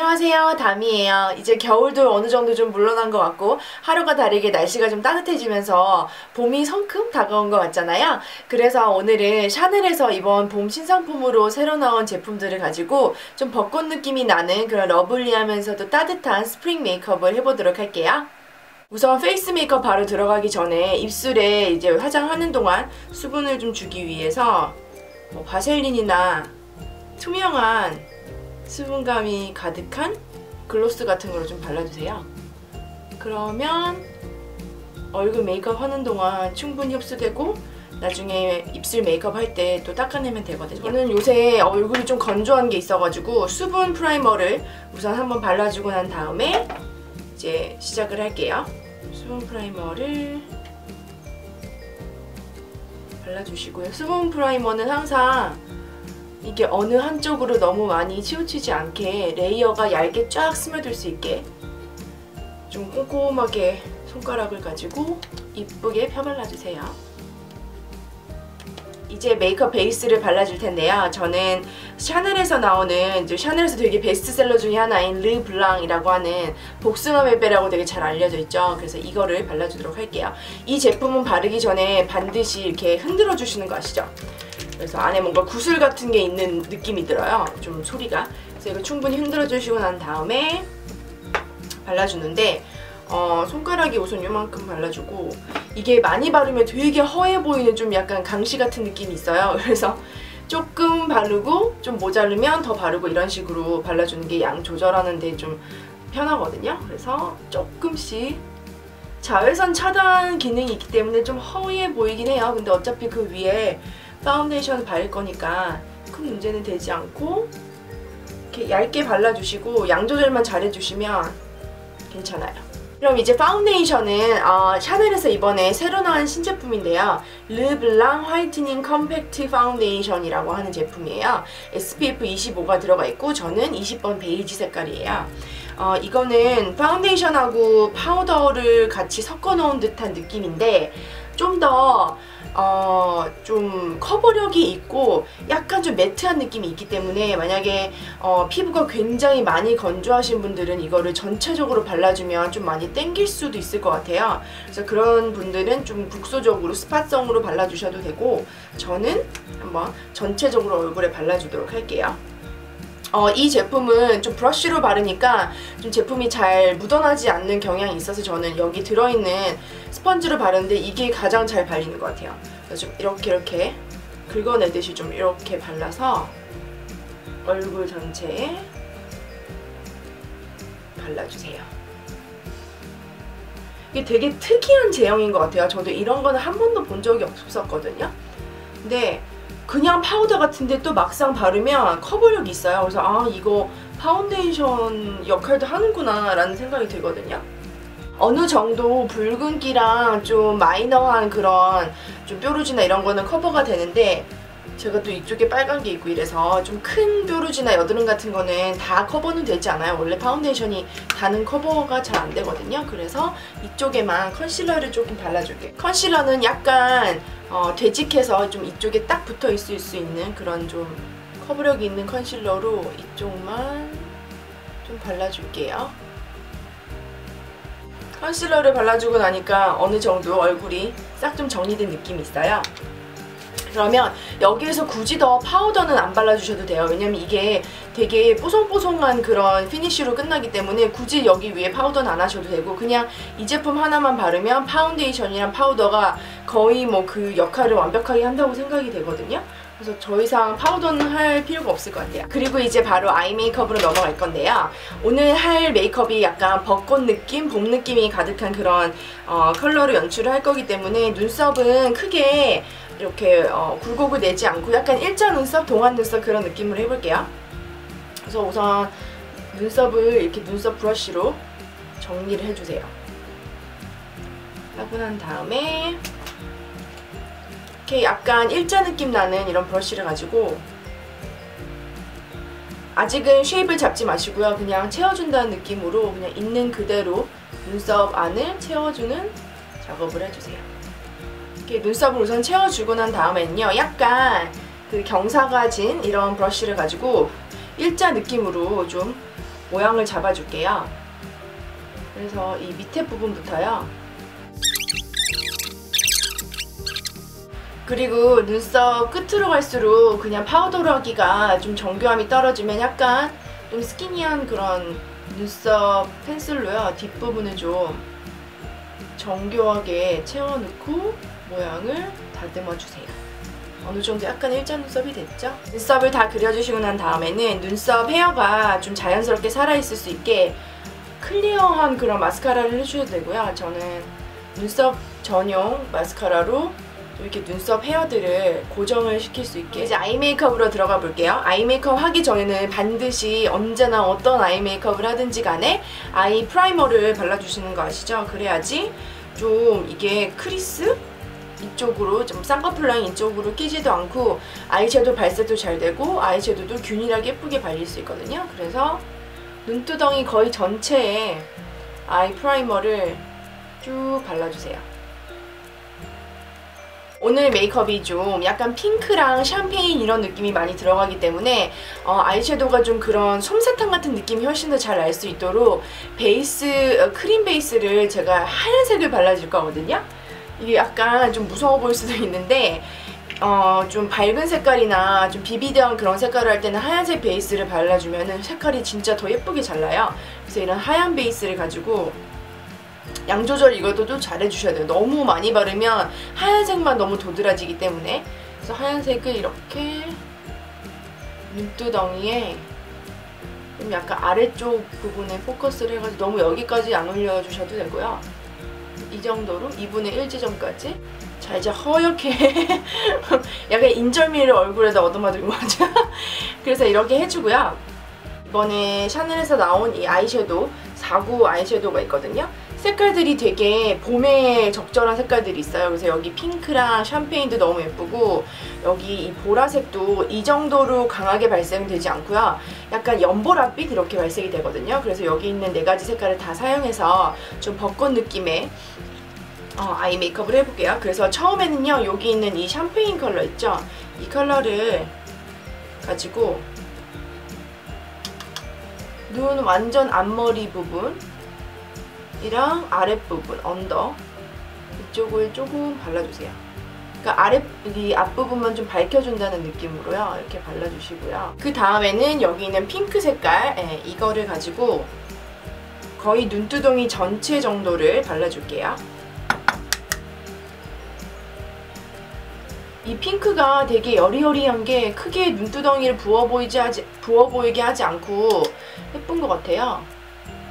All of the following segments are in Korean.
안녕하세요, 다미예요. 이제 겨울도 어느 정도 좀 물러난 것 같고 하루가 다르게 날씨가 좀 따뜻해지면서 봄이 성큼 다가온 것 같잖아요. 그래서 오늘은 샤넬에서 이번 봄 신상품으로 새로 나온 제품들을 가지고 좀 벚꽃 느낌이 나는 그런 러블리하면서도 따뜻한 스프링 메이크업을 해보도록 할게요. 우선 페이스 메이크업 바로 들어가기 전에 입술에 이제 화장하는 동안 수분을 좀 주기 위해서 바셀린이나 투명한 수분감이 가득한 글로스 같은 걸 좀 발라주세요. 그러면 얼굴 메이크업 하는 동안 충분히 흡수되고 나중에 입술 메이크업 할 때 또 닦아내면 되거든요. 저는 요새 얼굴이 좀 건조한 게 있어가지고 수분 프라이머를 우선 한번 발라주고 난 다음에 이제 시작을 할게요. 수분 프라이머를 발라주시고요. 수분 프라이머는 항상 이게 어느 한쪽으로 너무 많이 치우치지 않게 레이어가 얇게 쫙 스며들 수 있게 좀 꼼꼼하게 손가락을 가지고 이쁘게 펴발라주세요. 이제 메이크업 베이스를 발라줄 텐데요. 저는 샤넬에서 나오는 샤넬에서 되게 베스트셀러 중에 하나인 르블랑이라고 하는 복숭아 벨베라고 되게 잘 알려져 있죠. 그래서 이거를 발라주도록 할게요. 이 제품은 바르기 전에 반드시 이렇게 흔들어 주시는 거 아시죠? 그래서 안에 뭔가 구슬 같은 게 있는 느낌이 들어요. 좀 소리가. 그래서 이거 충분히 흔들어 주시고 난 다음에 발라주는데 손가락이 우선 요만큼 발라주고 이게 많이 바르면 되게 허해 보이는 좀 약간 강시 같은 느낌이 있어요. 그래서 조금 바르고 좀 모자르면 더 바르고 이런 식으로 발라주는 게 양 조절하는 데 좀 편하거든요. 그래서 조금씩 자외선 차단 기능이 있기 때문에 좀 허해 보이긴 해요. 근데 어차피 그 위에 파운데이션을 바를 거니까 큰 문제는 되지 않고 이렇게 얇게 발라주시고 양 조절만 잘해주시면 괜찮아요. 그럼 이제 파운데이션은 샤넬에서 이번에 새로 나온 신제품인데요. 르블랑 화이트닝 컴팩트 파운데이션이라고 하는 제품이에요. SPF 25가 들어가 있고 저는 20번 베이지 색깔이에요. 이거는 파운데이션하고 파우더를 같이 섞어 놓은 듯한 느낌인데 좀 더 좀 커버력이 있고 약간 좀 매트한 느낌이 있기 때문에 만약에 피부가 굉장히 많이 건조하신 분들은 이거를 전체적으로 발라주면 좀 많이 땡길 수도 있을 것 같아요. 그래서 그런 분들은 좀 국소적으로 스팟성으로 발라주셔도 되고 저는 한번 전체적으로 얼굴에 발라주도록 할게요. 이 제품은 좀 브러쉬로 바르니까 좀 제품이 잘 묻어나지 않는 경향이 있어서 저는 여기 들어있는 스펀지로 바르는데 이게 가장 잘 발리는 것 같아요. 그래서 좀 이렇게 긁어내듯이 좀 이렇게 발라서 얼굴 전체에 발라주세요. 이게 되게 특이한 제형인 것 같아요. 저도 이런 거는 한 번도 본 적이 없었거든요. 근데 그냥 파우더 같은데 또 막상 바르면 커버력이 있어요. 그래서 이거 파운데이션 역할도 하는구나 라는 생각이 들거든요. 어느 정도 붉은기랑 좀 마이너한 그런 좀 뾰루지나 이런 거는 커버가 되는데 제가 또 이쪽에 빨간 게 있고 이래서 좀 큰 뾰루지나 여드름 같은 거는 다 커버는 되지 않아요. 원래 파운데이션이 다는 커버가 잘 안 되거든요. 그래서 이쪽에만 컨실러를 조금 발라줄게요. 컨실러는 약간 되직해서 좀 이쪽에 딱 붙어 있을 수 있는 그런 좀 커버력이 있는 컨실러로 이쪽만 좀 발라줄게요. 컨실러를 발라주고 나니까 어느 정도 얼굴이 싹 좀 정리된 느낌이 있어요. 그러면 여기에서 굳이 더 파우더는 안 발라주셔도 돼요. 왜냐면 이게 되게 뽀송뽀송한 그런 피니쉬로 끝나기 때문에 굳이 여기 위에 파우더는 안 하셔도 되고 그냥 이 제품 하나만 바르면 파운데이션이랑 파우더가 거의 뭐 그 역할을 완벽하게 한다고 생각이 되거든요. 그래서 더 이상 파우더는 할 필요가 없을 것 같아요. 그리고 이제 바로 아이 메이크업으로 넘어갈 건데요. 오늘 할 메이크업이 약간 벚꽃 느낌, 봄 느낌이 가득한 그런 컬러로 연출을 할 거기 때문에 눈썹은 크게 이렇게 굴곡을 내지 않고 약간 일자 눈썹, 동안 눈썹 그런 느낌으로 해볼게요. 그래서 우선 눈썹을 이렇게 눈썹 브러쉬로 정리를 해주세요. 하고 난 다음에 이렇게 약간 일자 느낌 나는 이런 브러쉬를 가지고 아직은 쉐입을 잡지 마시고요. 그냥 채워준다는 느낌으로 그냥 있는 그대로 눈썹 안을 채워주는 작업을 해주세요. 이렇게 눈썹을 우선 채워주고 난 다음에는요. 약간 그 경사가 진 이런 브러쉬를 가지고 일자 느낌으로 좀 모양을 잡아줄게요. 그래서 이 밑에 부분부터요. 그리고 눈썹 끝으로 갈수록 그냥 파우더로 하기가 좀 정교함이 떨어지면 약간 좀 스키니한 그런 눈썹 펜슬로요. 뒷부분을 좀 정교하게 채워넣고 모양을 다듬어 주세요. 어느 정도 약간 일자 눈썹이 됐죠? 눈썹을 다 그려주시고 난 다음에는 눈썹 헤어가 좀 자연스럽게 살아있을 수 있게 클리어한 그런 마스카라를 해주셔도 되고요. 저는 눈썹 전용 마스카라로 이렇게 눈썹 헤어들을 고정을 시킬 수 있게 이제 아이 메이크업으로 들어가 볼게요. 아이 메이크업 하기 전에는 반드시 언제나 어떤 아이 메이크업을 하든지 간에 아이 프라이머를 발라주시는 거 아시죠? 그래야지 좀 이게 크리스 이쪽으로 좀 쌍꺼풀 라인 이쪽으로 끼지도 않고 아이섀도우 발색도 잘 되고 아이섀도우도 균일하게 예쁘게 발릴 수 있거든요. 그래서 눈두덩이 거의 전체에 아이 프라이머를 쭉 발라주세요. 오늘 메이크업이 좀 약간 핑크랑 샴페인 이런 느낌이 많이 들어가기 때문에 아이섀도우가 좀 그런 솜사탕 같은 느낌이 훨씬 더 잘 날 수 있도록 베이스, 크림 베이스를 제가 하얀색을 발라줄 거거든요. 이게 약간 좀 무서워 보일 수도 있는데 좀 밝은 색깔이나 좀 비비드한 그런 색깔을 할 때는 하얀색 베이스를 발라주면 색깔이 진짜 더 예쁘게 잘 나요. 그래서 이런 하얀 베이스를 가지고 양 조절 이것도 잘 해주셔야 돼요. 너무 많이 바르면 하얀색만 너무 도드라지기 때문에. 그래서 하얀색을 이렇게 눈두덩이에 좀 약간 아래쪽 부분에 포커스를 해가지고 너무 여기까지 안 올려주셔도 되고요. 이 정도로 2분의 1 지점까지. 자, 이제 허옇게 약간 인절미를 얼굴에다 얻어맞은 거죠. 그래서 이렇게 해주고요. 이번에 샤넬에서 나온 이 아이섀도우 49 아이섀도우가 있거든요. 색깔들이 되게 봄에 적절한 색깔들이 있어요. 그래서 여기 핑크랑 샴페인도 너무 예쁘고 여기 이 보라색도 이 정도로 강하게 발색은 되지 않고요. 약간 연보라빛 이렇게 발색이 되거든요. 그래서 여기 있는 4가지 색깔을 다 사용해서 좀 벚꽃 느낌의 아이 메이크업을 해볼게요. 그래서 처음에는요, 여기 있는 이 샴페인 컬러 있죠? 이 컬러를 가지고 눈 완전 앞머리 부분 이랑 아랫부분, 언더 이쪽을 조금 발라주세요. 그러니까 이 앞부분만 좀 밝혀준다는 느낌으로요. 이렇게 발라주시고요. 그 다음에는 여기 있는 핑크 색깔 이거를 가지고 거의 눈두덩이 전체 정도를 발라줄게요. 이 핑크가 되게 여리여리한 게 크게 눈두덩이를 부어 보이게 하지 않고 예쁜 것 같아요.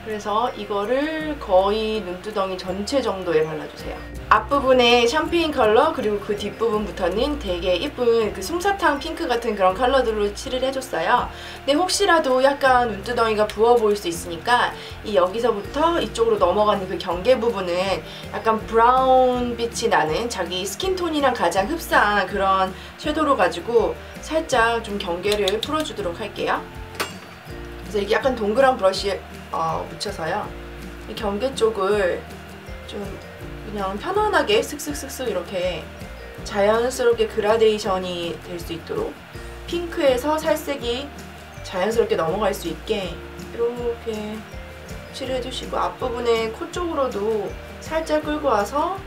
그래서 이거를 거의 눈두덩이 전체 정도에 발라주세요. 앞부분에 샴페인 컬러 그리고 그 뒷부분부터는 되게 예쁜 그 솜사탕 핑크 같은 그런 컬러들로 칠을 해줬어요. 근데 혹시라도 약간 눈두덩이가 부어 보일 수 있으니까 이 여기서부터 이쪽으로 넘어가는 그 경계 부분은 약간 브라운 빛이 나는 자기 스킨톤이랑 가장 흡사한 그런 섀도우로 가지고 살짝 좀 경계를 풀어주도록 할게요. 그래서 이게 약간 동그란 브러쉬에 묻혀서요. 이 경계 쪽을 좀 그냥 편안하게 슥슥슥슥 이렇게 자연스럽게 그라데이션이 될 수 있도록 핑크에서 살색이 자연스럽게 넘어갈 수 있게 이렇게 칠을 해주시고 앞부분에 코 쪽으로도 살짝 끌고 와서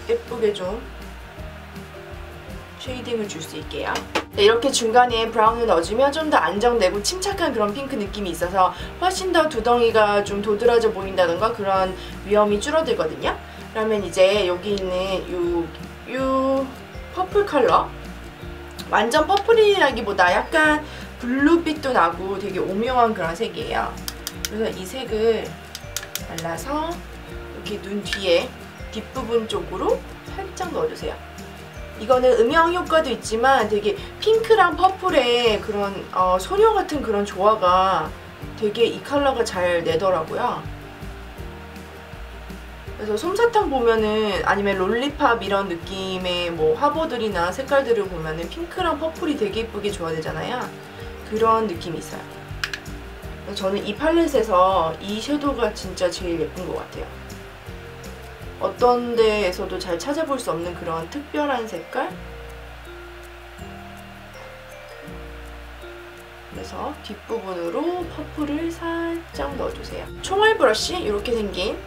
예쁘게 좀 쉐이딩을 줄 수 있게요. 네, 이렇게 중간에 브라운을 넣어주면 좀 더 안정되고 침착한 그런 핑크 느낌이 있어서 훨씬 더 두덩이가 좀 도드라져 보인다던가 그런 위험이 줄어들거든요. 그러면 이제 여기 있는 요 퍼플 컬러, 완전 퍼플이라기보다 약간 블루빛도 나고 되게 오묘한 그런 색이에요. 그래서 이 색을 발라서 이렇게 눈 뒤에 뒷부분 쪽으로 살짝 넣어주세요. 이거는 음영 효과도 있지만 되게 핑크랑 퍼플의 그런 소녀 같은 그런 조화가 되게 이 컬러가 잘 내더라고요. 그래서 솜사탕 보면은 아니면 롤리팝 이런 느낌의 뭐 화보들이나 색깔들을 보면은 핑크랑 퍼플이 되게 예쁘게 조화되잖아요. 그런 느낌이 있어요. 그래서 저는 이 팔렛에서 이 섀도우가 진짜 제일 예쁜 것 같아요. 어떤 데에서도 잘 찾아볼 수 없는 그런 특별한 색깔? 그래서 그래서 뒷부분으로 퍼플을 살짝 넣어주세요. 총알 브러쉬, 이렇게 생긴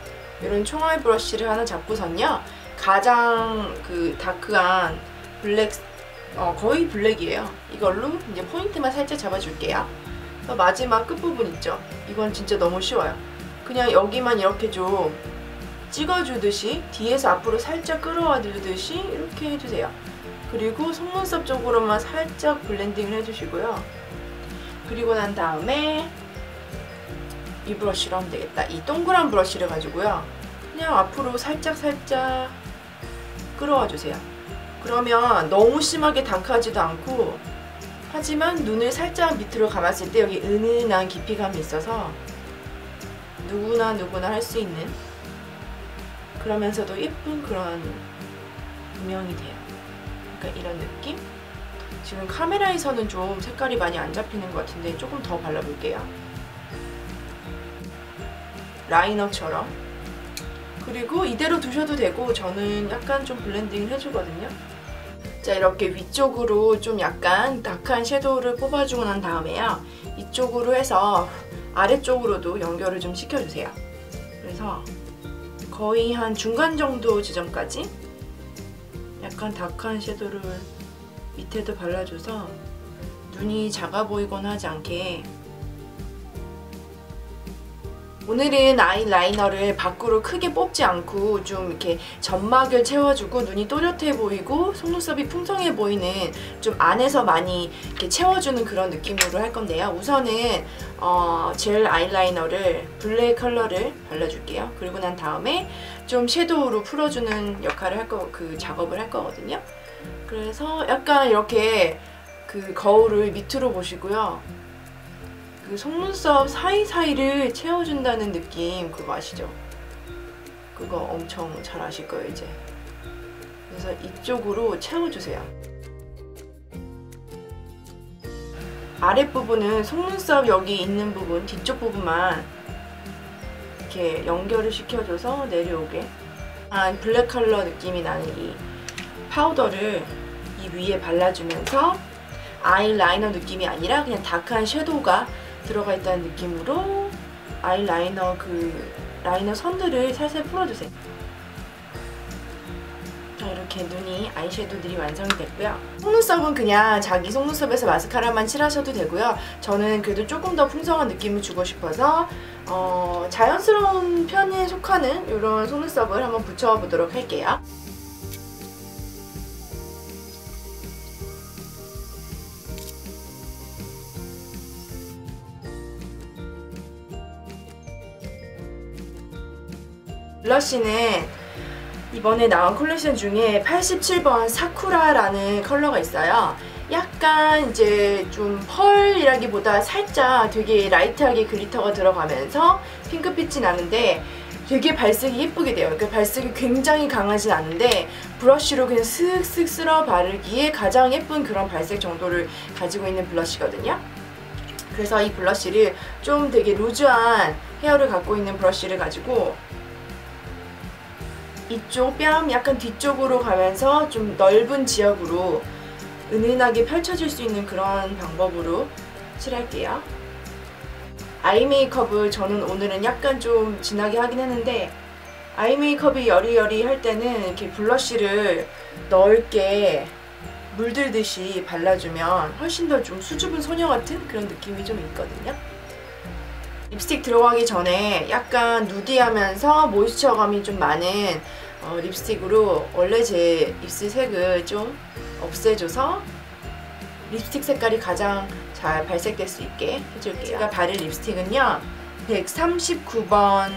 이런 총알 브러쉬를 하나 잡고선요, 가장 그 다크한 블랙, 거의 블랙이에요. 이걸로 이제 포인트만 살짝 잡아줄게요. 마지막 끝부분 있죠? 이건 진짜 너무 쉬워요. 그냥 여기만 이렇게 좀 찍어주듯이 뒤에서 앞으로 살짝 끌어와 주듯이 이렇게 해주세요. 그리고 속눈썹 쪽으로만 살짝 블렌딩을 해주시고요. 그리고 난 다음에 이 브러쉬로 하면 되겠다. 이 동그란 브러쉬를 가지고요, 그냥 앞으로 살짝 끌어와 주세요. 그러면 너무 심하게 다크하지도 않고, 하지만 눈을 살짝 밑으로 감았을 때 여기 은은한 깊이감이 있어서 누구나 할 수 있는, 그러면서도 예쁜 그런 음영이 돼요. 그러니까 이런 느낌? 지금 카메라에서는 좀 색깔이 많이 안 잡히는 것 같은데 조금 더 발라볼게요. 라이너처럼. 그리고 이대로 두셔도 되고, 저는 약간 좀 블렌딩을 해주거든요. 자, 이렇게 위쪽으로 좀 약간 다크한 섀도우를 뽑아주고 난 다음에요, 이쪽으로 해서 아래쪽으로도 연결을 좀 시켜주세요. 그래서 거의 한 중간 정도 지점까지 약간 다크한 섀도우를 밑에도 발라줘서 눈이 작아 보이거나 하지 않게. 오늘은 아이라이너를 밖으로 크게 뽑지 않고 좀 이렇게 점막을 채워주고 눈이 또렷해 보이고 속눈썹이 풍성해 보이는, 좀 안에서 많이 이렇게 채워주는 그런 느낌으로 할 건데요. 우선은 젤 아이라이너를 블랙 컬러를 발라줄게요. 그리고 난 다음에 좀 섀도우로 풀어주는 역할을 그 작업을 할 거거든요. 그래서 약간 이렇게 그 거울을 밑으로 보시고요, 그 속눈썹 사이사이를 채워준다는 느낌, 그거 아시죠? 그거 엄청 잘 아실 거예요, 이제. 그래서 이쪽으로 채워주세요. 아랫부분은 속눈썹 여기 있는 부분, 뒤쪽 부분만 이렇게 연결을 시켜줘서 내려오게. 블랙 컬러 느낌이 나는 이 파우더를 이 위에 발라주면서 아이라이너 느낌이 아니라 그냥 다크한 섀도우가 들어가 있다는 느낌으로 아이라이너 라이너 선들을 살살 풀어주세요. 자, 이렇게 눈이 아이섀도우들이 완성이 됐고요. 속눈썹은 그냥 자기 속눈썹에서 마스카라만 칠하셔도 되고요. 저는 그래도 조금 더 풍성한 느낌을 주고 싶어서 자연스러운 편에 속하는 이런 속눈썹을 한번 붙여보도록 할게요. 블러쉬는 이번에 나온 컬렉션 중에 87번 사쿠라라는 컬러가 있어요. 약간 이제 좀 펄이라기보다 살짝 되게 라이트하게 글리터가 들어가면서 핑크빛이 나는데 되게 발색이 예쁘게 돼요. 그러니까 발색이 굉장히 강하진 않은데 브러쉬로 그냥 슥슥 쓸어 바르기에 가장 예쁜 그런 발색 정도를 가지고 있는 블러쉬거든요. 그래서 이 블러쉬를 좀 되게 루즈한 헤어를 갖고 있는 브러쉬를 가지고 이쪽 뺨 약간 뒤쪽으로 가면서 좀 넓은 지역으로 은은하게 펼쳐질 수 있는 그런 방법으로 칠할게요. 아이 메이크업을 저는 오늘은 약간 좀 진하게 하긴 했는데, 아이 메이크업이 여리여리 할 때는 이렇게 블러쉬를 넓게 물들듯이 발라주면 훨씬 더 좀 수줍은 소녀 같은 그런 느낌이 좀 있거든요. 립스틱 들어가기 전에 약간 누디하면서 모이스처감이 좀 많은 립스틱으로 원래 제 입술 색을 좀 없애줘서 립스틱 색깔이 가장 잘 발색될 수 있게 해줄게요. 제가 바를 립스틱은요 139번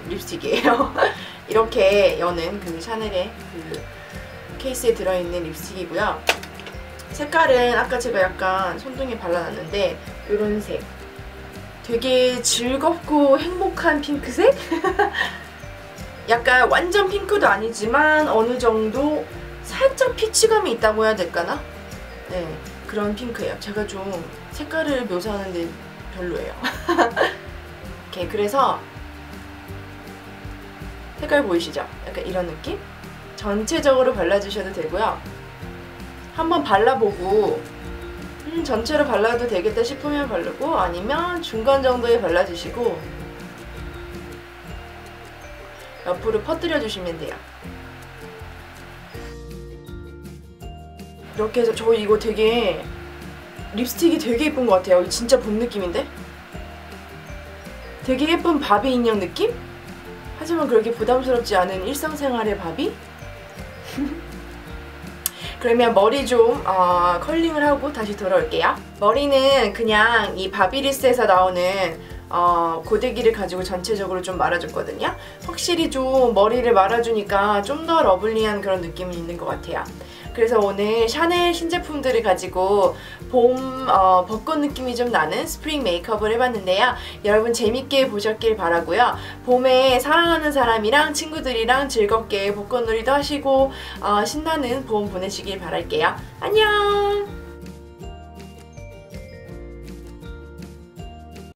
립스틱이에요. 이렇게 여는 그 샤넬의 그 케이스에 들어있는 립스틱이고요. 색깔은 아까 제가 약간 손등에 발라놨는데 이런 색, 되게 즐겁고 행복한 핑크색? 약간 완전 핑크도 아니지만 어느 정도 살짝 피치감이 있다고 해야 될까나? 네, 그런 핑크예요. 제가 좀 색깔을 묘사하는데 별로예요. 이렇게 그래서 색깔 보이시죠? 약간 이런 느낌? 전체적으로 발라주셔도 되고요. 한번 발라보고 전체로 발라도 되겠다 싶으면 바르고 아니면 중간 정도에 발라주시고 옆으로 퍼뜨려 주시면 돼요. 이렇게 해서 저 이거 되게 립스틱이 되게 예쁜 것 같아요. 진짜 봄 느낌인데? 되게 예쁜 바비 인형 느낌? 하지만 그렇게 부담스럽지 않은 일상생활의 바비? 그러면 머리 좀 컬링을 하고 다시 돌아올게요. 머리는 그냥 이 바비리스에서 나오는 고데기를 가지고 전체적으로 좀 말아줬거든요. 확실히 좀 머리를 말아주니까 좀 더 러블리한 그런 느낌이 있는 것 같아요. 그래서 오늘 샤넬 신제품들을 가지고 봄 벚꽃 느낌이 좀 나는 스프링 메이크업을 해봤는데요. 여러분 재밌게 보셨길 바라고요. 봄에 사랑하는 사람이랑 친구들이랑 즐겁게 벚꽃놀이도 하시고 신나는 봄 보내시길 바랄게요. 안녕!